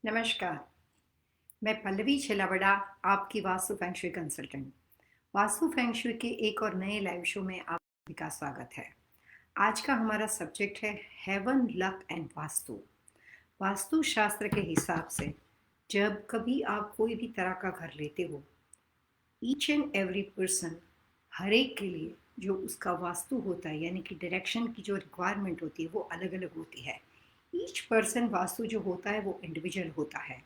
नमस्कार। मैं पल्लवी छिलाबड़ा, आपकी vastu feng shui consultant. Vastu feng shui के एक और नए लाइव शो में आप सभी का स्वागत है। आज का हमारा सब्जेक्ट है heaven, luck and Vastu. Vastu Shastra के हिसाब से जब कभी आप कोई भी तरह का घर लेते हो, ईच एंड एवरी पर्सन, हर एक के लिए जो उसका वास्तु होता है, यानी कि डायरेक्शन की जो रिक्वायरमेंट होती है वो अलग अलग होती है। ईच पर्सन वास्तु जो होता है वो इंडिविजुअल होता है।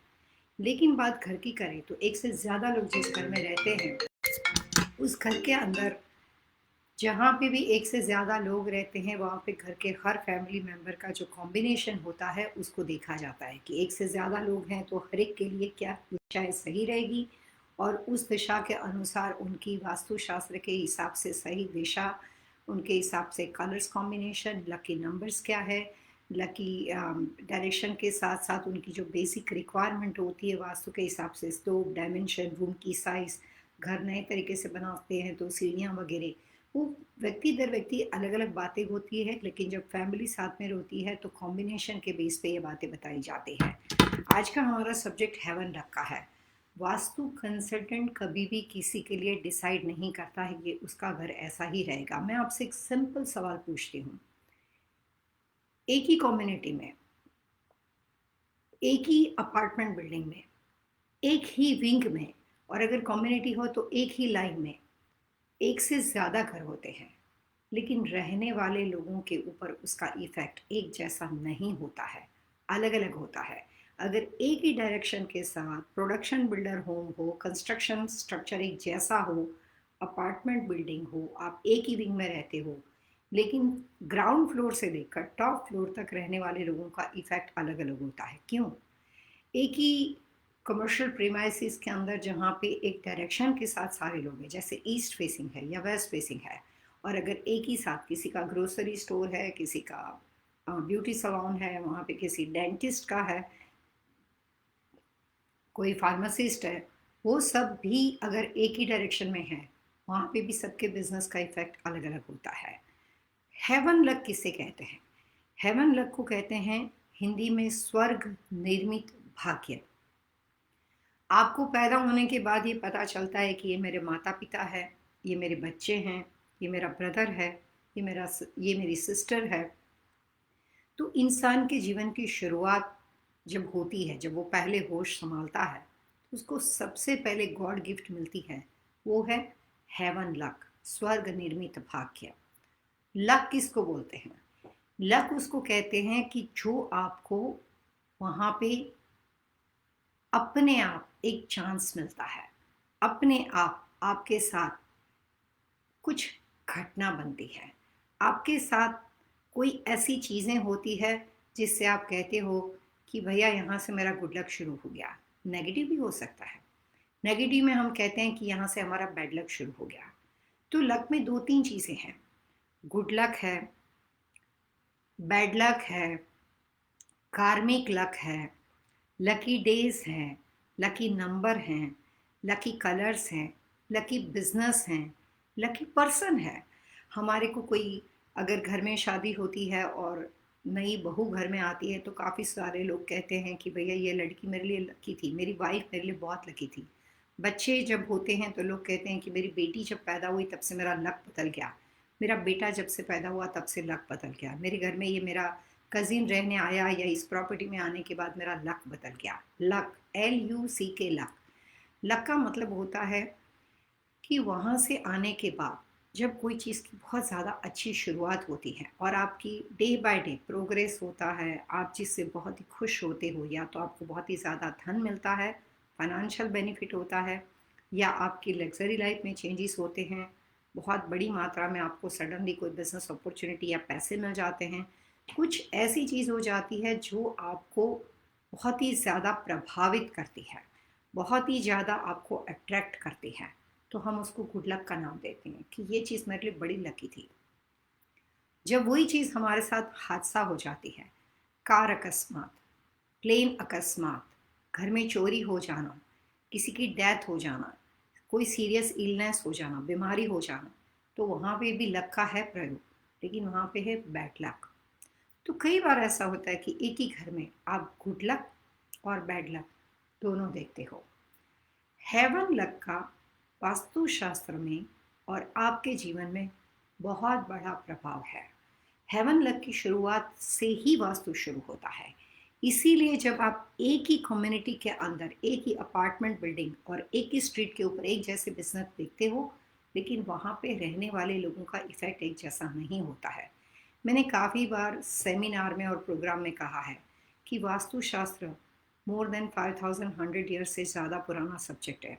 लेकिन बात घर की करें तो एक से ज़्यादा लोग जिस घर में रहते हैं, उस घर के अंदर जहाँ पे भी एक से ज़्यादा लोग रहते हैं, वहाँ पे घर के हर फैमिली मेंबर का जो कॉम्बिनेशन होता है उसको देखा जाता है कि एक से ज़्यादा लोग हैं तो हर एक के लिए क्या दिशाएं सही रहेगी, और उस दिशा के अनुसार उनकी वास्तुशास्त्र के हिसाब से सही दिशा, उनके हिसाब से कलर्स कॉम्बिनेशन, लकी नंबर्स क्या है, लकी डायरेक्शन के साथ साथ उनकी जो बेसिक रिक्वायरमेंट होती है वास्तु के हिसाब से, स्टोव, डायमेंशन, रूम की साइज़, घर नए तरीके से बनाते हैं तो सीढ़ियाँ वगैरह, वो व्यक्ति दर व्यक्ति अलग अलग बातें होती है। लेकिन जब फैमिली साथ में होती है तो कॉम्बिनेशन के बेस पे ये बातें बताई जाती है। आज का हमारा सब्जेक्ट हेवन रखा है। वास्तु कंसल्टेंट कभी भी किसी के लिए डिसाइड नहीं करता है कि उसका घर ऐसा ही रहेगा। मैं आपसे एक सिंपल सवाल पूछती हूँ, एक ही कम्युनिटी में, एक ही अपार्टमेंट बिल्डिंग में, एक ही विंग में, और अगर कम्युनिटी हो तो एक ही लाइन में एक से ज़्यादा घर होते हैं, लेकिन रहने वाले लोगों के ऊपर उसका इफ़ेक्ट एक जैसा नहीं होता है, अलग अलग होता है। अगर एक ही डायरेक्शन के साथ प्रोडक्शन बिल्डर होम हो, कंस्ट्रक्शन स्ट्रक्चर एक जैसा हो, अपार्टमेंट बिल्डिंग हो, आप एक ही विंग में रहते हो, लेकिन ग्राउंड फ्लोर से लेकर टॉप फ्लोर तक रहने वाले लोगों का इफ़ेक्ट अलग अलग होता है। क्यों? एक ही कमर्शियल प्रीमाइसिस के अंदर जहाँ पे एक डायरेक्शन के साथ सारे लोग हैं, जैसे ईस्ट फेसिंग है या वेस्ट फेसिंग है, और अगर एक ही साथ किसी का ग्रोसरी स्टोर है, किसी का ब्यूटी सलॉन है, वहाँ पे किसी डेंटिस्ट का है, कोई फार्मासिस्ट है, वो सब भी अगर एक ही डायरेक्शन में है, वहाँ पे भी सबके बिजनेस का इफेक्ट अलग अलग होता है। हेवन लक किसे कहते हैं? हेवन लक को कहते हैं हिंदी में स्वर्ग निर्मित भाग्य। आपको पैदा होने के बाद ये पता चलता है कि ये मेरे माता पिता है, ये मेरे बच्चे हैं, ये मेरा ब्रदर है, ये मेरी सिस्टर है। तो इंसान के जीवन की शुरुआत जब होती है, जब वो पहले होश संभालता है, तो उसको सबसे पहले गॉड गिफ्ट मिलती है, वो है हेवन लक, स्वर्ग निर्मित भाग्य। लक किसको बोलते हैं? लक उसको कहते हैं कि जो आपको वहाँ पे अपने आप एक चांस मिलता है, अपने आप आपके साथ कुछ घटना बनती है, आपके साथ कोई ऐसी चीज़ें होती है जिससे आप कहते हो कि भैया यहाँ से मेरा गुड लक शुरू हो गया। नेगेटिव भी हो सकता है। नेगेटिव में हम कहते हैं कि यहाँ से हमारा बैड लक शुरू हो गया। तो लक में दो तीन चीज़ें हैं, गुड लक है, बैड लक है, कार्मिक लक है, लकी डेज हैं, लकी नंबर हैं, लकी कलर्स हैं, लकी बिजनेस हैं, लकी पर्सन है। हमारे को कोई अगर घर में शादी होती है और नई बहू घर में आती है तो काफ़ी सारे लोग कहते हैं कि भैया ये लड़की मेरे लिए लकी थी, मेरी वाइफ मेरे लिए बहुत लकी थी। बच्चे जब होते हैं तो लोग कहते हैं कि मेरी बेटी जब पैदा हुई तब से मेरा लक बदल गया, मेरा बेटा जब से पैदा हुआ तब से लक बदल गया, मेरे घर में ये मेरा कजिन रहने आया या इस प्रॉपर्टी में आने के बाद मेरा लक बदल गया। Luck, LUCK, luck. लक का मतलब होता है कि वहाँ से आने के बाद जब कोई चीज़ की बहुत ज़्यादा अच्छी शुरुआत होती है और आपकी डे बाय डे प्रोग्रेस होता है, आप जिससे बहुत ही खुश होते हो, या तो आपको बहुत ही ज़्यादा धन मिलता है, फाइनेंशियल बेनिफिट होता है, या आपकी लग्जरी लाइफ में चेंजेस होते हैं, बहुत बड़ी मात्रा में आपको सडनली कोई बिजनेस अपॉर्चुनिटी या पैसे मिल जाते हैं, कुछ ऐसी चीज़ हो जाती है जो आपको बहुत ही ज़्यादा प्रभावित करती है, बहुत ही ज़्यादा आपको अट्रैक्ट करती है, तो हम उसको गुड लक का नाम देते हैं कि ये चीज़ मेरे लिए बड़ी लकी थी। जब वही चीज़ हमारे साथ हादसा हो जाती है, कार अकस्मात, प्लेन अकस्मात, घर में चोरी हो जाना, किसी की डेथ हो जाना, कोई सीरियस इलनेस हो जाना, बीमारी हो जाना, तो वहाँ पे भी लक का है प्रयोग, लेकिन वहाँ पे है बैड लक। तो कई बार ऐसा होता है कि एक ही घर में आप गुड लक और बैड लक दोनों देखते हो। हेवन लक का वास्तुशास्त्र में और आपके जीवन में बहुत बड़ा प्रभाव है। हेवन लक की शुरुआत से ही वास्तु शुरू होता है। इसीलिए जब आप एक ही कम्युनिटी के अंदर एक ही अपार्टमेंट बिल्डिंग और एक ही स्ट्रीट के ऊपर एक जैसे बिजनेस देखते हो, लेकिन वहाँ पे रहने वाले लोगों का इफेक्ट एक जैसा नहीं होता है। मैंने काफ़ी बार सेमिनार में और प्रोग्राम में कहा है कि वास्तुशास्त्र मोर देन 5100 ईयर्स से ज़्यादा पुराना सब्जेक्ट है।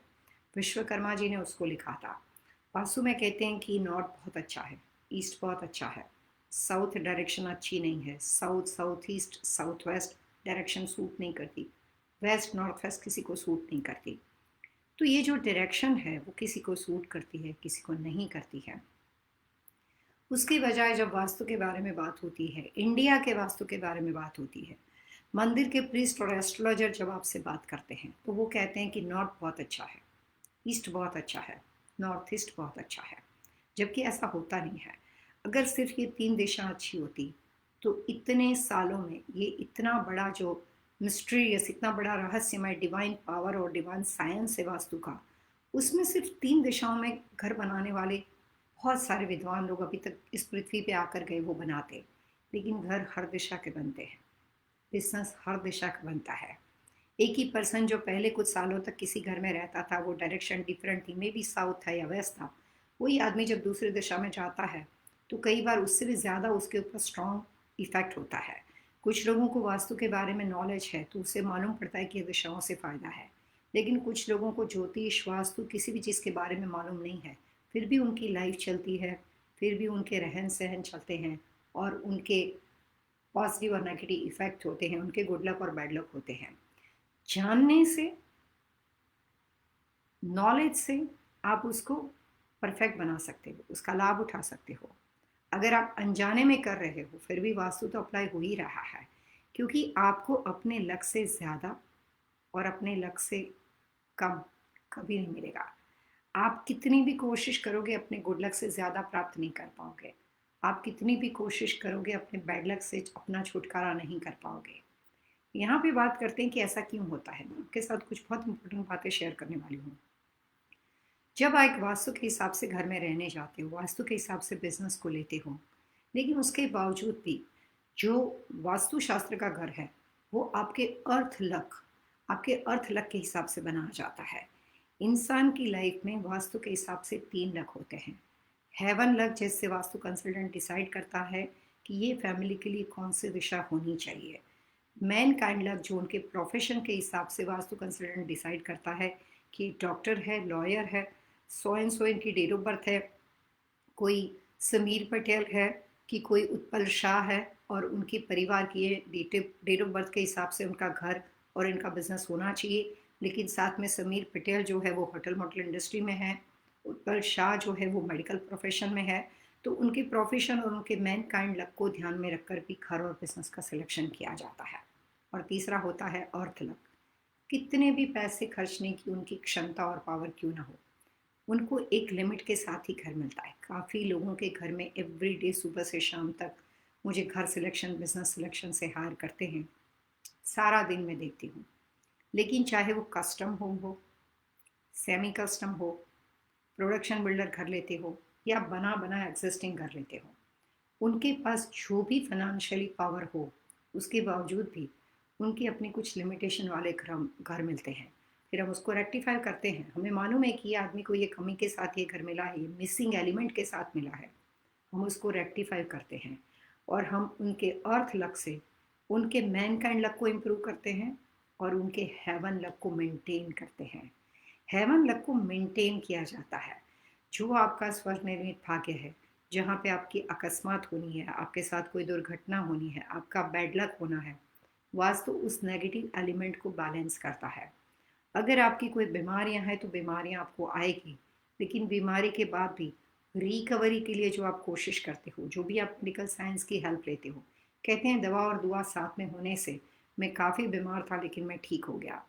विश्वकर्मा जी ने उसको लिखा था। वास्तु में कहते हैं कि नॉर्थ बहुत अच्छा है, ईस्ट बहुत अच्छा है, साउथ डायरेक्शन अच्छी नहीं है, south south east south west direction suit नहीं करती, वेस्ट नॉर्थ वेस्ट किसी को सूट नहीं करती। तो ये जो डायरेक्शन है वो किसी को सूट करती है, किसी को नहीं करती है। उसकी बजाय जब वास्तु के बारे में बात होती है, इंडिया के वास्तु के बारे में बात होती है, मंदिर के प्रीस्ट और एस्ट्रोलॉजर जब आपसे बात करते हैं तो वो कहते हैं कि नॉर्थ बहुत अच्छा है, ईस्ट बहुत अच्छा है, नॉर्थ ईस्ट बहुत अच्छा है। जबकि ऐसा होता नहीं है। अगर सिर्फ ये 3 दिशा अच्छी होती तो इतने सालों में ये इतना बड़ा जो मिस्ट्रियस, इतना बड़ा रहस्यमय डिवाइन पावर और डिवाइन साइंस है वास्तु का, उसमें सिर्फ 3 दिशाओं में घर बनाने वाले बहुत सारे विद्वान लोग अभी तक इस पृथ्वी पे आकर गए वो बनाते। लेकिन घर हर दिशा के बनते हैं, बिजनेस हर दिशा का बनता है। एक ही पर्सन जो पहले कुछ सालों तक किसी घर में रहता था, वो डायरेक्शन डिफरेंट थी, मे बी साउथ था या वेस्ट था, वही आदमी जब दूसरी दिशा में जाता है तो कई बार उससे भी ज़्यादा उसके ऊपर स्ट्रॉन्ग इफेक्ट होता है। कुछ लोगों को वास्तु के बारे में नॉलेज है तो उससे मालूम पड़ता है कि दिशाओं से फ़ायदा है। लेकिन कुछ लोगों को ज्योतिष वास्तु किसी भी चीज़ के बारे में मालूम नहीं है, फिर भी उनकी लाइफ चलती है, फिर भी उनके रहन सहन चलते हैं और उनके पॉजिटिव और नेगेटिव इफेक्ट होते हैं, उनके गुड लक और बैड लक होते हैं। जानने से, नॉलेज से आप उसको परफेक्ट बना सकते हो, उसका लाभ उठा सकते हो। अगर आप अनजाने में कर रहे हो फिर भी वास्तु तो अप्लाई हो ही रहा है, क्योंकि आपको अपने लक से ज़्यादा और अपने लक से कम कभी नहीं मिलेगा। आप कितनी भी कोशिश करोगे अपने गुड लक से ज़्यादा प्राप्त नहीं कर पाओगे। आप कितनी भी कोशिश करोगे अपने बैड लक से अपना छुटकारा नहीं कर पाओगे। यहाँ पे बात करते हैं कि ऐसा क्यों होता है। मैं आपके साथ कुछ बहुत इंपॉर्टेंट बातें शेयर करने वाली हूँ। जब आप एक वास्तु के हिसाब से घर में रहने जाते हो, वास्तु के हिसाब से बिजनेस को लेते हो, लेकिन उसके बावजूद भी जो वास्तुशास्त्र का घर है वो आपके अर्थ लक के हिसाब से बनाया जाता है। इंसान की लाइफ में वास्तु के हिसाब से 3 लक होते हैं। हेवन लक, जैसे वास्तु कंसल्टेंट डिसाइड करता है कि ये फैमिली के लिए कौन सी दिशा होनी चाहिए। मैन काइंड लक, जो उनके प्रोफेशन के हिसाब से वास्तु कंसल्टेंट डिसाइड करता है कि डॉक्टर है, लॉयर है, सो एंड सो इनकी डेट ऑफ बर्थ है, कोई समीर पटेल है कि कोई उत्पल शाह है, और उनके परिवार की डेट ऑफ बर्थ के हिसाब से उनका घर और इनका बिजनेस होना चाहिए। लेकिन साथ में समीर पटेल जो है वो होटल मोटल इंडस्ट्री में है, उत्पल शाह जो है वो मेडिकल प्रोफेशन में है। तो उनके प्रोफेशन और उनके मैन काइंड लक को ध्यान में रखकर भी घर और बिजनेस का सिलेक्शन किया जाता है। और तीसरा होता है अर्थ लक। कितने भी पैसे खर्चने की उनकी क्षमता और पावर क्यों ना हो, उनको एक लिमिट के साथ ही घर मिलता है। काफ़ी लोगों के घर में एवरी डे सुबह से शाम तक मुझे घर सिलेक्शन, बिजनेस सिलेक्शन से हायर करते हैं, सारा दिन मैं देखती हूँ। लेकिन चाहे वो कस्टम होम हो, सेमी कस्टम हो, प्रोडक्शन बिल्डर घर लेते हो या बना बना एग्जिस्टिंग घर लेते हो, उनके पास जो भी फाइनेंशियली पावर हो उसके बावजूद भी उनकी अपनी कुछ लिमिटेशन वाले घर मिलते हैं। फिर हम उसको रेक्टिफाई करते हैं। हमें मालूम है कि ये आदमी को ये कमी के साथ ये घर मिला है, ये मिसिंग एलिमेंट के साथ मिला है, हम उसको रेक्टिफाई करते हैं और हम उनके अर्थ लक से उनके मैन काइंड लक को इम्प्रूव करते हैं और उनके हेवन लक को मेंटेन करते हैं। हेवन लक को मेंटेन किया जाता है। जो आपका स्वनिर्मित भाग्य है, जहाँ पे आपकी अकस्मात होनी है, आपके साथ कोई दुर्घटना होनी है, आपका बैड लक होना है, वास्तु उस नेगेटिव एलिमेंट को बैलेंस करता है। अगर आपकी कोई बीमारियां हैं तो बीमारियां आपको आएगी, लेकिन बीमारी के बाद भी रिकवरी के लिए जो आप कोशिश करते हो, जो भी आप मेडिकल साइंस की हेल्प लेते हो, कहते हैं दवा और दुआ साथ में होने से मैं काफ़ी बीमार था लेकिन मैं ठीक हो गया।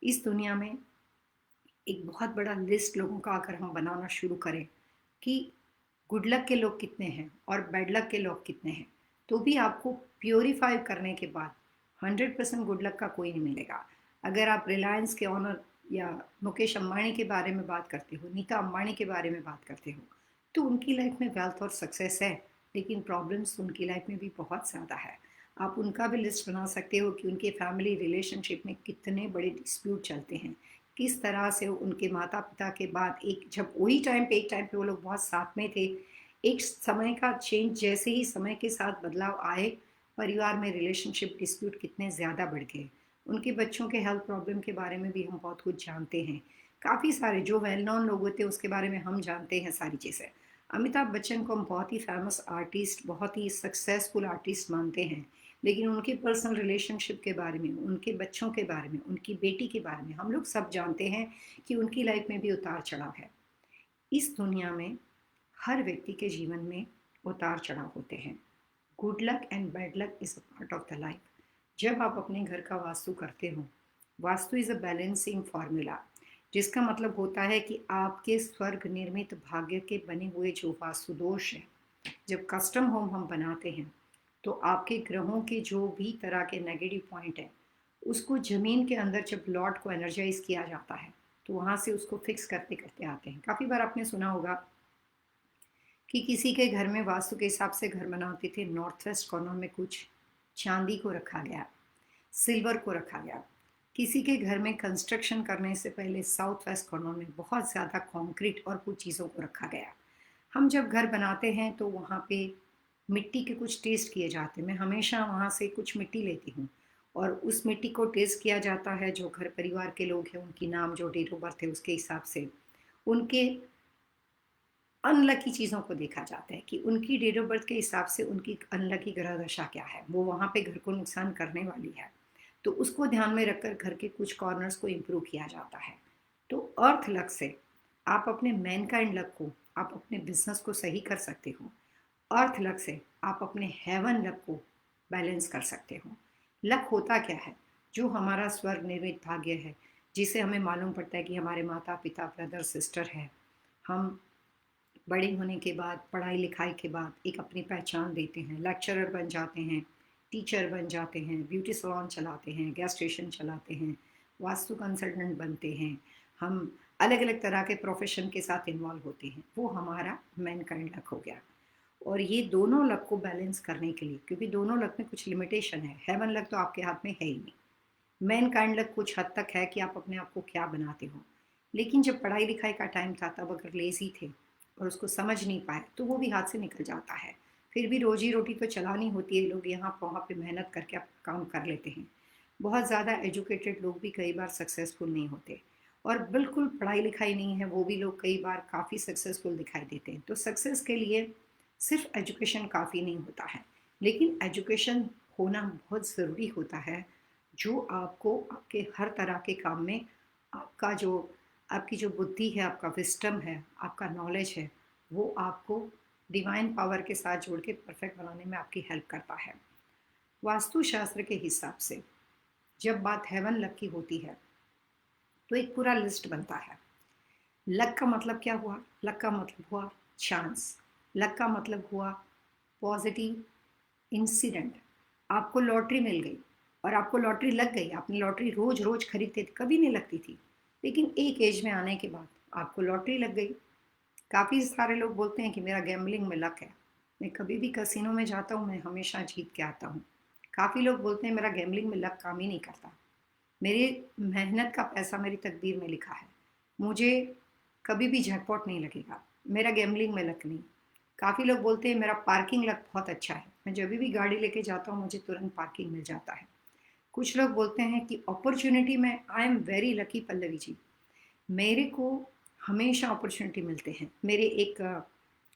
इस दुनिया में एक बहुत बड़ा लिस्ट लोगों का अगर हम बनाना शुरू करें कि गुड लक के लोग कितने हैं और बैड लक के लोग कितने हैं, तो भी आपको प्योरीफाई करने के बाद 100% गुड लक का कोई नहीं मिलेगा। अगर आप रिलायंस के ऑनर या मुकेश अंबानी के बारे में बात करते हो, नीता अंबानी के बारे में बात करते हो, तो उनकी लाइफ में वेल्थ और सक्सेस है, लेकिन प्रॉब्लम्स उनकी लाइफ में भी बहुत ज़्यादा है। आप उनका भी लिस्ट बना सकते हो कि उनके फैमिली रिलेशनशिप में कितने बड़े डिस्प्यूट चलते हैं, किस तरह से उनके माता पिता के बाद एक जब वही टाइम पे एक टाइम पे वो लोग बहुत साथ में थे, एक समय का चेंज जैसे ही समय के साथ बदलाव आए, परिवार में रिलेशनशिप डिस्प्यूट कितने ज़्यादा बढ़ गए। उनके बच्चों के हेल्थ प्रॉब्लम के बारे में भी हम बहुत कुछ जानते हैं। काफ़ी सारे जो वेल नोन लोग होते हैं उसके बारे में हम जानते हैं सारी चीज़ें। अमिताभ बच्चन को हम बहुत ही फेमस आर्टिस्ट, बहुत ही सक्सेसफुल आर्टिस्ट मानते हैं, लेकिन उनके पर्सनल रिलेशनशिप के बारे में, उनके बच्चों के बारे में, उनकी बेटी के बारे में हम लोग सब जानते हैं कि उनकी लाइफ में भी उतार चढ़ाव है। इस दुनिया में हर व्यक्ति के जीवन में उतार चढ़ाव होते हैं। Good luck and bad luck is a part of the life. जब आप अपने घर का वास्तु करते हो, vastu is a balancing formula, जिसका मतलब होता है कि आपके स्वर्ग निर्मित भाग्य के बने हुए जो वास्तु दोष है, जब कस्टम होम हम बनाते हैं तो आपके ग्रहों के जो भी तरह के नेगेटिव पॉइंट है, उसको ज़मीन के अंदर जब लॉर्ड को एनर्जाइज किया जाता है तो वहाँ से उसको फिक्स करते करते आते हैं। काफ़ी बार आपने सुना होगा कि किसी के घर में वास्तु के हिसाब से घर बनाते थे, नॉर्थ वेस्ट कॉर्नर में कुछ चांदी को रखा गया, सिल्वर को रखा गया। किसी के घर में कंस्ट्रक्शन करने से पहले साउथ वेस्ट कॉर्नर में बहुत ज़्यादा कंक्रीट और कुछ चीज़ों को रखा गया। हम जब घर बनाते हैं तो वहाँ पे मिट्टी के कुछ टेस्ट किए जाते हैं। मैं हमेशा वहाँ से कुछ मिट्टी लेती हूँ और उस मिट्टी को टेस्ट किया जाता है। जो घर परिवार के लोग हैं उनकी नाम, जो डेट ऑफ बर्थ है उसके हिसाब से उनके अनलकी चीज़ों को देखा जाता है कि उनकी डेट ऑफ बर्थ के हिसाब से उनकी अनलकी ग्रह दशा क्या है, वो वहाँ पे घर को नुकसान करने वाली है। तो उसको ध्यान में रखकर घर के कुछ कॉर्नर्स को इम्प्रूव किया जाता है। तो अर्थ लक से आप अपने मैनकाइंड लक को, आप अपने बिजनेस को सही कर सकते हो। अर्थ लक से आप अपने हेवन लक को बैलेंस कर सकते हो। लक होता क्या है? जो हमारा स्वर्ग निर्मित भाग्य है, जिसे हमें मालूम पड़ता है कि हमारे माता पिता, ब्रदर सिस्टर है, हम बड़े होने के बाद, पढ़ाई लिखाई के बाद एक अपनी पहचान देते हैं, लेक्चरर बन जाते हैं, टीचर बन जाते हैं, ब्यूटी सैलून चलाते हैं, गैस स्टेशन चलाते हैं, वास्तु कंसल्टेंट बनते हैं, हम अलग अलग तरह के प्रोफेशन के साथ इन्वॉल्व होते हैं। वो हमारा मैनकाइंड लक हो गया। और ये दोनों लक को बैलेंस करने के लिए, क्योंकि दोनों लक में कुछ लिमिटेशन है, हेवन लक तो आपके हाथ में है ही नहीं, मैन काइंड लक कुछ हद तक है कि आप अपने आप को क्या बनाते हो। लेकिन जब पढ़ाई लिखाई का टाइम था तब अगर लेज़ी थे और उसको समझ नहीं पाए तो वो भी हाथ से निकल जाता है। फिर भी रोजी रोटी तो चलानी होती है, लोग यहाँ वहाँ पे मेहनत करके आप काम कर लेते हैं। बहुत ज़्यादा एजुकेटेड लोग भी कई बार सक्सेसफुल नहीं होते, और बिल्कुल पढ़ाई लिखाई नहीं है वो भी लोग कई बार काफ़ी सक्सेसफुल दिखाई देते हैं। तो सक्सेस के लिए सिर्फ एजुकेशन काफ़ी नहीं होता है, लेकिन एजुकेशन होना बहुत ज़रूरी होता है, जो आपको आपके हर तरह के काम में आपका जो आपकी जो बुद्धि है, आपका विस्टम है, आपका नॉलेज है, वो आपको डिवाइन पावर के साथ जोड़ के परफेक्ट बनाने में आपकी हेल्प करता है। वास्तु शास्त्र के हिसाब से जब बात हेवन लक की होती है तो एक पूरा लिस्ट बनता है। लक का मतलब क्या हुआ? लक का मतलब हुआ चांस। लक का मतलब हुआ पॉजिटिव इंसिडेंट। आपको लॉटरी मिल गई और आपको लॉटरी लग गई, आपने लॉटरी रोज रोज खरीदते थे, कभी नहीं लगती थी, लेकिन एक एज में आने के बाद आपको लॉटरी लग गई। काफ़ी सारे लोग बोलते हैं कि मेरा गैम्बलिंग में लक है, मैं कभी भी कसिनो में जाता हूँ मैं हमेशा जीत के आता हूँ। काफ़ी लोग बोलते हैं मेरा गैम्बलिंग में लक काम ही नहीं करता, मेरी मेहनत का पैसा मेरी तकदीर में लिखा है, मुझे कभी भी जैकपॉट नहीं लगेगा, मेरा गैम्बलिंग में लक नहीं। काफ़ी लोग बोलते हैं मेरा पार्किंग लक बहुत अच्छा है, मैं जब भी गाड़ी लेके जाता हूँ मुझे तुरंत पार्किंग मिल जाता है। कुछ लोग बोलते हैं कि अपॉर्चुनिटी में I am very lucky Pallavi ji, मेरे को हमेशा अपॉर्चुनिटी मिलते हैं। मेरे एक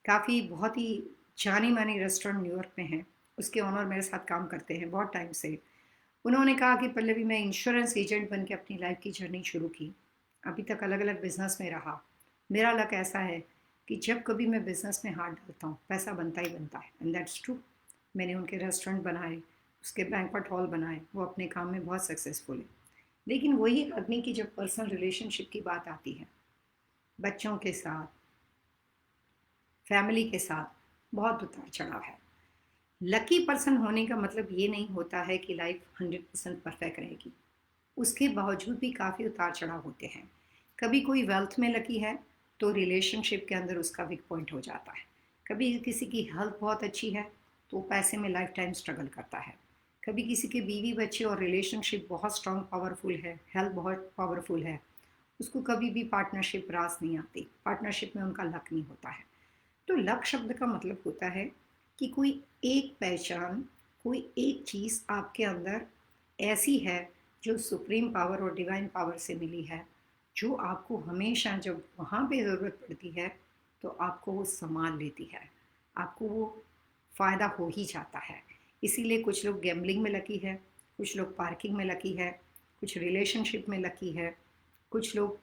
काफ़ी बहुत ही जानी मानी रेस्टोरेंट न्यूयॉर्क में है, उसके ऑनर मेरे साथ काम करते हैं बहुत टाइम से। उन्होंने कहा कि पल्लवी मैं इंश्योरेंस एजेंट बन के अपनी लाइफ की जर्नी शुरू की, अभी तक अलग अलग बिजनेस में रहा। मेरा लक ऐसा है कि जब कभी मैं बिजनेस में हाथ डालता हूँ पैसा बनता ही बनता है, एंड दैट्स ट्रू। मैंने उनके रेस्टोरेंट बनाए, उसके बैंक्वेट हॉल बनाए, वो अपने काम में बहुत सक्सेसफुल है। लेकिन वही आदमी की जब पर्सनल रिलेशनशिप की बात आती है, बच्चों के साथ, फैमिली के साथ बहुत उतार चढ़ाव है। लकी पर्सन होने का मतलब ये नहीं होता है कि लाइफ 100% परफेक्ट रहेगी। उसके बावजूद भी काफ़ी उतार चढ़ाव होते हैं। कभी कोई वेल्थ में लकी है तो रिलेशनशिप के अंदर उसका वीक पॉइंट हो जाता है। कभी किसी की हेल्थ बहुत अच्छी है तो पैसे में लाइफ टाइम स्ट्रगल करता है। कभी किसी के बीवी बच्चे और रिलेशनशिप बहुत स्ट्रॉन्ग पावरफुल है, हेल्थ बहुत पावरफुल है, उसको कभी भी पार्टनरशिप रास नहीं आती, पार्टनरशिप में उनका लक नहीं होता है। तो लक शब्द का मतलब होता है कि कोई एक पहचान, कोई एक चीज़ आपके अंदर ऐसी है जो सुप्रीम पावर और डिवाइन पावर से मिली है, जो आपको हमेशा जब वहाँ पे ज़रूरत पड़ती है तो आपको वो संभाल लेती है, आपको वो फ़ायदा हो ही जाता है। इसीलिए कुछ लोग गैम्बलिंग में लकी है, कुछ लोग पार्किंग में लकी है, कुछ रिलेशनशिप में लकी है, कुछ लोग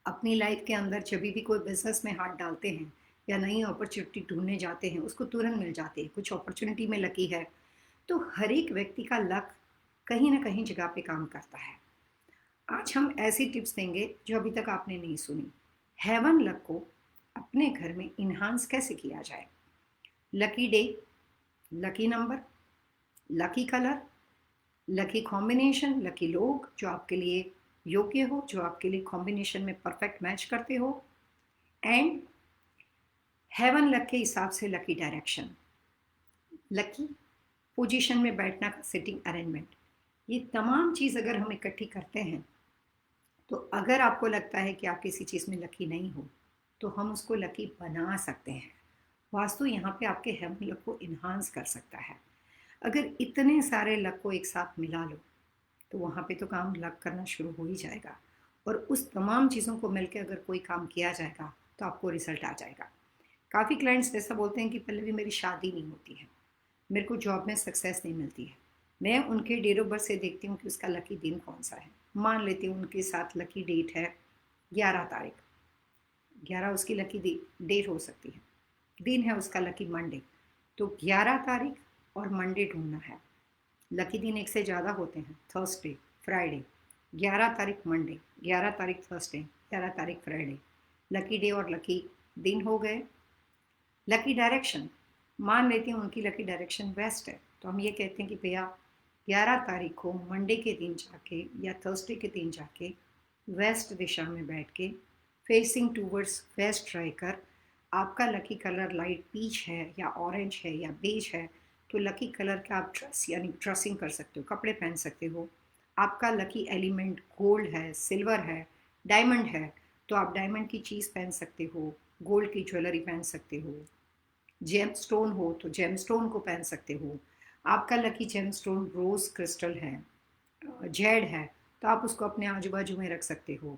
अपनी लाइफ के अंदर जब भी कोई बिजनेस में हाथ डालते हैं या नई अपॉर्चुनिटी ढूंढने जाते हैं उसको तुरंत मिल जाती है, कुछ अपॉर्चुनिटी में लकी है। तो हर एक व्यक्ति का लक कहीं ना कहीं जगह पे काम करता है। आज हम ऐसी टिप्स देंगे जो अभी तक आपने नहीं सुनी। हेवन लक को अपने घर में इन्हांस कैसे किया जाए। Lucky day, lucky number, lucky colour, lucky combination, lucky लोग जो आपके लिए योग्य हो, जो आपके लिए कॉम्बिनेशन में परफेक्ट मैच करते हो, एंड हेवन लक के हिसाब से लकी डायरेक्शन, लकी पोजीशन में बैठना का सिटिंग अरेंजमेंट। ये तमाम चीज़ अगर हम इकट्ठी करते हैं तो अगर आपको लगता है कि आप किसी चीज़ में लकी नहीं हो तो हम उसको लकी बना सकते हैं। वास्तु यहाँ पे आपके हेवन लक को इन्हांस कर सकता है। अगर इतने सारे लक को एक साथ मिला लो तो वहाँ पे तो काम लग करना शुरू हो ही जाएगा, और उस तमाम चीज़ों को मिलकर अगर कोई काम किया जाएगा तो आपको रिजल्ट आ जाएगा। काफ़ी क्लाइंट्स ऐसा बोलते हैं कि पहले भी मेरी शादी नहीं होती है, मेरे को जॉब में सक्सेस नहीं मिलती है। मैं उनके डेट ऑफ बर्थ से देखती हूँ कि उसका लकी दिन कौन सा है। मान लेती हूँ उनके साथ लकी डेट है 11 तारीख, 11 उसकी लकी डेट हो सकती है, दिन है उसका लकी मंडे। तो 11 तारीख और मंडे ढूंढना है। लकी दिन एक से ज़्यादा होते हैं, थर्सडे, फ्राइडे। 11 तारीख मंडे, 11 तारीख थर्सडे, 11 तारीख फ्राइडे। लकी डे और लकी दिन हो गए। लकी डायरेक्शन, मान लेती हूँ उनकी लकी डायरेक्शन वेस्ट है, तो हम ये कहते हैं कि भैया 11 तारीख को मंडे के दिन जाके या थर्सडे के दिन जाके वेस्ट दिशा में बैठ के फेसिंग टूवर्ड्स वेस्ट रहकर, आपका लकी कलर लाइट पीच है या ऑरेंज है या बेज है तो लकी कलर का आप ड्रेस यानी ड्रेसिंग कर सकते हो, कपड़े पहन सकते हो। आपका लकी एलिमेंट गोल्ड है, सिल्वर है, डायमंड है तो आप डायमंड की चीज़ पहन सकते हो, गोल्ड की ज्वेलरी पहन सकते हो। जेम स्टोन हो तो जेम स्टोन को पहन सकते हो। आपका लकी जेम स्टोन रोज़ क्रिस्टल है, जेड है, तो आप उसको अपने आजू बाजू में रख सकते हो।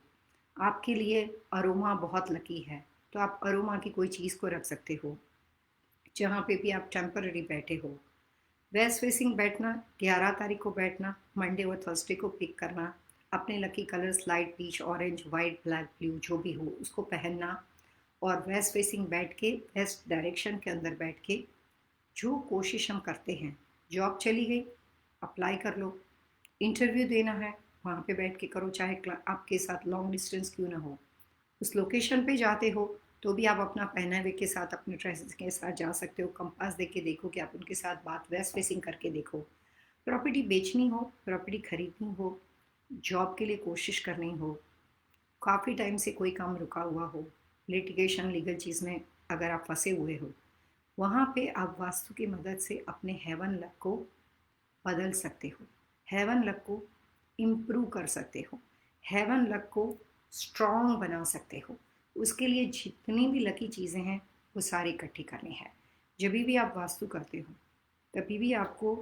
आपके लिए अरोमा बहुत लकी है तो आप अरोमा की कोई चीज़ को रख सकते हो जहाँ पे भी आप टेम्पररी बैठे हो। वेस्ट फेसिंग बैठना, 11 तारीख को बैठना, मंडे और थर्सडे को पिक करना, अपने lucky colours light peach, orange, white, black, blue जो भी हो उसको पहनना, और वेस्ट फेसिंग बैठ के वेस्ट डायरेक्शन के अंदर बैठ के जो कोशिश हम करते हैं, जॉब चली गई अप्लाई कर लो, इंटरव्यू देना है वहाँ पे बैठ के करो, चाहे आपके साथ लॉन्ग डिस्टेंस क्यों ना हो। उस लोकेशन पे जाते हो तो भी आप अपना पहनावे के साथ, अपने ड्रेसेस के साथ जा सकते हो। कंपास देख के देखो कि आप उनके साथ बात वेस्ट फेसिंग करके देखो। प्रॉपर्टी बेचनी हो, प्रॉपर्टी खरीदनी हो, जॉब के लिए कोशिश करनी हो, काफ़ी टाइम से कोई काम रुका हुआ हो, लिटिगेशन लीगल चीज़ में अगर आप फंसे हुए हो, वहाँ पे आप वास्तु की मदद से अपने हेवन लक को बदल सकते हो, हेवन लक को इम्प्रूव कर सकते हो, हेवन लक को स्ट्रॉन्ग बना सकते हो। उसके लिए जितनी भी लकी चीज़ें हैं वो सारी इकट्ठी करनी है। जब भी आप वास्तु करते हो तभी भी आपको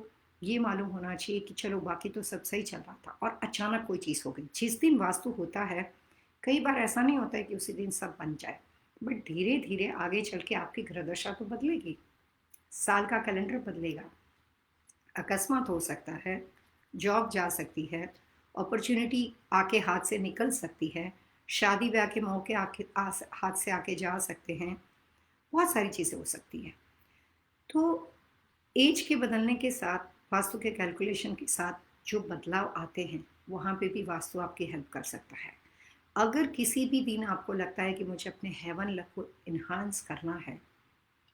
ये मालूम होना चाहिए कि चलो बाकी तो सब सही चल रहा था और अचानक कोई चीज़ हो गई। जिस दिन वास्तु होता है कई बार ऐसा नहीं होता है कि उसी दिन सब बन जाए, बट धीरे धीरे आगे चल के आपकी ग्रह दशा तो बदलेगी, साल का कैलेंडर बदलेगा, अकस्मात हो सकता है, जॉब जा सकती है, अपॉर्चुनिटी आके हाथ से निकल सकती है, शादी ब्याह के मौके हाथ से आके जा सकते हैं, बहुत सारी चीज़ें हो सकती हैं। तो एज के बदलने के साथ, वास्तु के कैलकुलेशन के साथ जो बदलाव आते हैं वहाँ पे भी वास्तु आपकी हेल्प कर सकता है। अगर किसी भी दिन आपको लगता है कि मुझे अपने हेवन लक को इन्हांस करना है,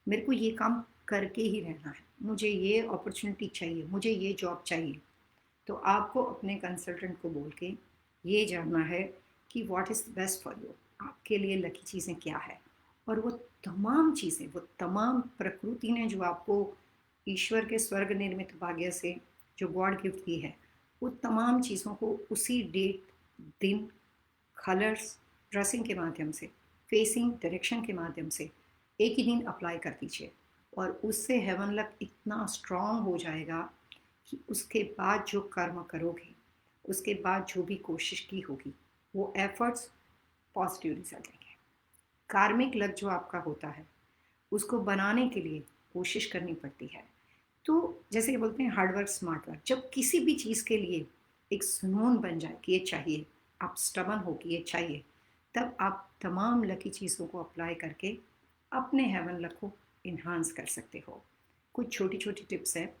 मेरे को ये काम करके ही रहना है, मुझे ये अपॉर्चुनिटी चाहिए, मुझे ये जॉब चाहिए, तो आपको अपने कंसल्टेंट को बोल के ये जानना है कि what is best for you, आपके लिए लकी चीज़ें क्या है। और वो तमाम चीज़ें, वो तमाम प्रकृति ने जो आपको ईश्वर के स्वर्ग निर्मित भाग्य से जो गॉड गिफ्ट दी है, वो तमाम चीज़ों को उसी डेट, दिन, कलर्स, ड्रेसिंग के माध्यम से, फेसिंग डायरेक्शन के माध्यम से एक ही दिन अप्लाई कर दीजिए। और उससे हेवन लक इतना स्ट्रांग हो जाएगा कि उसके बाद जो कर्म करोगे, उसके बाद जो भी कोशिश की होगी, वो एफर्ट्स पॉजिटिव रिजल्ट देंगे। कार्मिक लक जो आपका होता है, उसको बनाने के लिए कोशिश करनी पड़ती है। तो जैसे बोलते हैं हार्ड वर्क स्मार्ट वर्क, जब किसी भी चीज़ के लिए एक जुनून बन जाए कि ये चाहिए, आप स्टबन हो कि ये चाहिए, तब आप तमाम लकी चीज़ों को अप्लाई करके अपने हेवन लक को इन्हांस कर सकते हो। कुछ छोटी छोटी टिप्स है,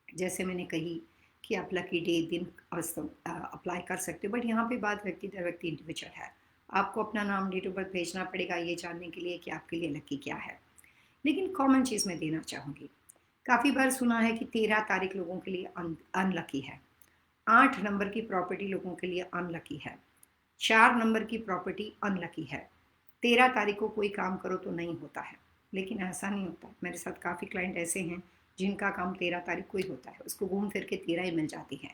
जैसे मैंने कही कि आप लकी डे दिन अप्लाई कर सकते हो, बट यहाँ पे बात व्यक्ति दर व्यक्ति इंडिविजुअल है। आपको अपना नाम, डेट ऑफ बर्थ भेजना पड़ेगा ये जानने के लिए कि आपके लिए लकी क्या है। लेकिन कॉमन चीज़ मैं देना चाहूँगी, काफ़ी बार सुना है कि 13 तारीख लोगों के लिए अनलकी है, 8 नंबर की प्रॉपर्टी लोगों के लिए अनलकी है, 4 नंबर की प्रॉपर्टी अनलकी है, 13 तारीख को कोई काम करो तो नहीं होता है। लेकिन ऐसा नहीं होता। मेरे साथ काफ़ी क्लाइंट ऐसे हैं जिनका काम 13 तारीख को ही होता है, उसको घूम फिर के 13 ही मिल जाती है।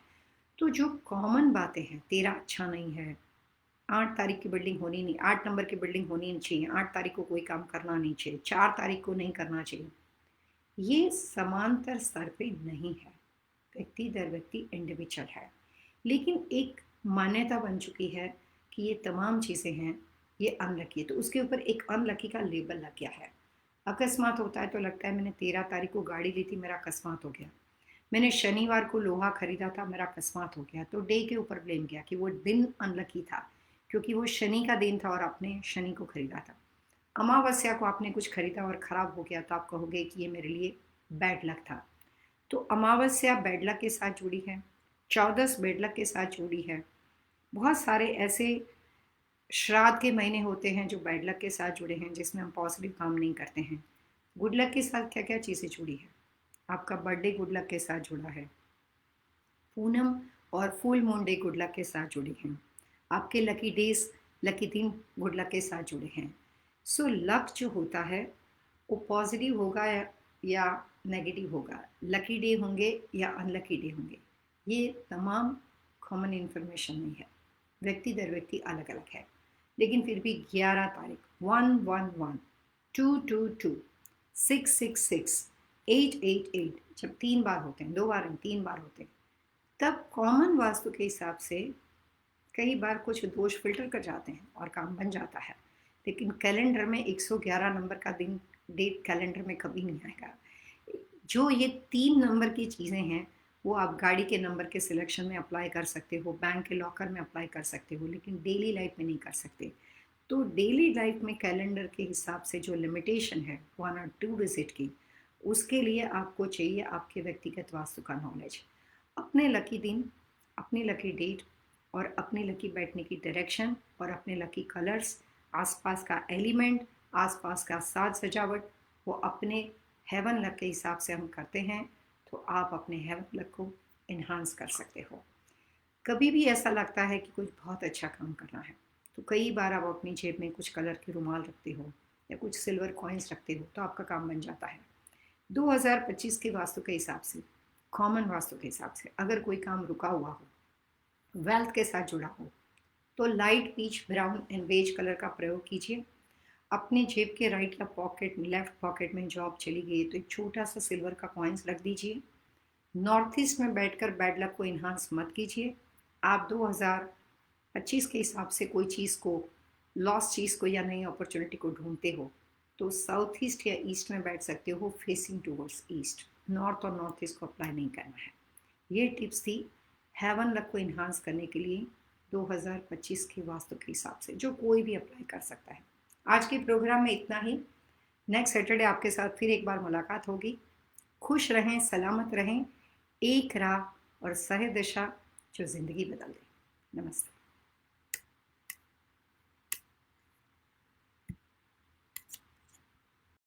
तो जो कॉमन बातें हैं, 13 अच्छा नहीं है, 8 तारीख की बिल्डिंग होनी नहीं, 8 नंबर की बिल्डिंग होनी नहीं चाहिए, 8 तारीख को कोई काम करना नहीं चाहिए, 4 तारीख को नहीं करना चाहिए, ये समांतर स्तर पे नहीं है, व्यक्ति दर व्यक्ति इंडिविजुअल है। लेकिन एक मान्यता बन चुकी है कि ये तमाम चीज़ें हैं, ये अनलकी है, तो उसके ऊपर एक अनलकी का लेबल लग गया है। अकस्मात होता है तो लगता है मैंने 13 तारीख को गाड़ी ली थी, मेरा अकस्मात हो गया, मैंने शनिवार को लोहा खरीदा था, मेरा अकस्मात हो गया, तो डे के ऊपर ब्लेम किया कि वो दिन अनलकी था क्योंकि वो शनि का दिन था और आपने शनि को खरीदा था। अमावस्या को आपने कुछ खरीदा और ख़राब हो गया तो आप कहोगे कि ये मेरे लिए बैड लक था। तो अमावस्या बैड लक के साथ जुड़ी है, 14 बैड लक के साथ जुड़ी है। बहुत सारे ऐसे श्राद्ध के महीने होते हैं जो बैड लक के साथ जुड़े हैं, जिसमें हम पॉजिटिव काम नहीं करते हैं। गुड लक के साथ क्या क्या चीज़ें जुड़ी है, आपका बर्थडे गुड लक के साथ जुड़ा है, पूनम और full moon day good luck के साथ जुड़े हैं, आपके लकी डेज, लकी दिन गुड लक के साथ जुड़े हैं। सो लक जो होता है वो पॉजिटिव होगा या नेगेटिव होगा, लकी डे होंगे या अनलकी डे होंगे, ये तमाम कॉमन इन्फॉर्मेशन नहीं है, व्यक्ति दर व्यक्ति अलग अलग है। लेकिन फिर भी 11 तारीख 111 222 666 888 जब 3 बार होते हैं, 2 बार नहीं 3 बार होते हैं, तब कॉमन वास्तु के हिसाब से कई बार कुछ दोष फिल्टर कर जाते हैं और काम बन जाता है। लेकिन कैलेंडर में 111 नंबर का दिन डेट कैलेंडर में कभी नहीं आएगा। जो ये 3 नंबर की चीज़ें हैं वो आप गाड़ी के नंबर के सिलेक्शन में अप्लाई कर सकते हो, बैंक के लॉकर में अप्लाई कर सकते हो, लेकिन डेली लाइफ में नहीं कर सकते। तो डेली लाइफ में कैलेंडर के हिसाब से जो लिमिटेशन है 1 और 2 डिजिट की, उसके लिए आपको चाहिए आपके व्यक्तिगत वास्तु का नॉलेज। अपने लकी दिन, अपनी लकी डेट और अपनी लकी बैठने की डायरेक्शन और अपने लकी कलर्स, आसपास का एलिमेंट, आसपास का साज सजावट, वो अपने हेवन लक के हिसाब से हम करते हैं, तो आप अपने हेवन लक को इन्हांस कर सकते हो। कभी भी ऐसा लगता है कि कुछ बहुत अच्छा काम करना है, तो कई बार आप अपनी जेब में कुछ कलर के रुमाल रखते हो या कुछ सिल्वर कॉइन्स रखते हो तो आपका काम बन जाता है। 2025 के वास्तु के हिसाब से, कॉमन वास्तु के हिसाब से, अगर कोई काम रुका हुआ हो, वेल्थ के साथ जुड़ा हो, तो light peach brown and beige colour का प्रयोग कीजिए। अपने जेब के राइट या पॉकेट में, लेफ्ट पॉकेट में जॉब चली गई तो एक छोटा सा सिल्वर का कॉइन्स रख दीजिए। नॉर्थ ईस्ट में बैठकर बैड लक को इन्हांस मत कीजिए। आप 2025 के हिसाब से कोई चीज़ को, लॉस्ट चीज़ को या नई अपॉर्चुनिटी को ढूंढते हो तो साउथ ईस्ट या ईस्ट में बैठ सकते हो, फेसिंग टूवर्ड्स ईस्ट। नॉर्थ और नॉर्थ ईस्ट को अप्लाई नहीं करना है। ये टिप्स थी हेवन लक को इन्हांस करने के लिए 2025 की वास्तु के हिसाब से, जो कोई भी अप्लाई कर सकता है। आज के प्रोग्राम में इतना ही। नेक्स्ट सैटरडे आपके साथ फिर एक बार मुलाकात होगी। खुश रहें, सलामत रहें, एक राह और सही दिशा जो ज़िंदगी बदल दे। नमस्ते।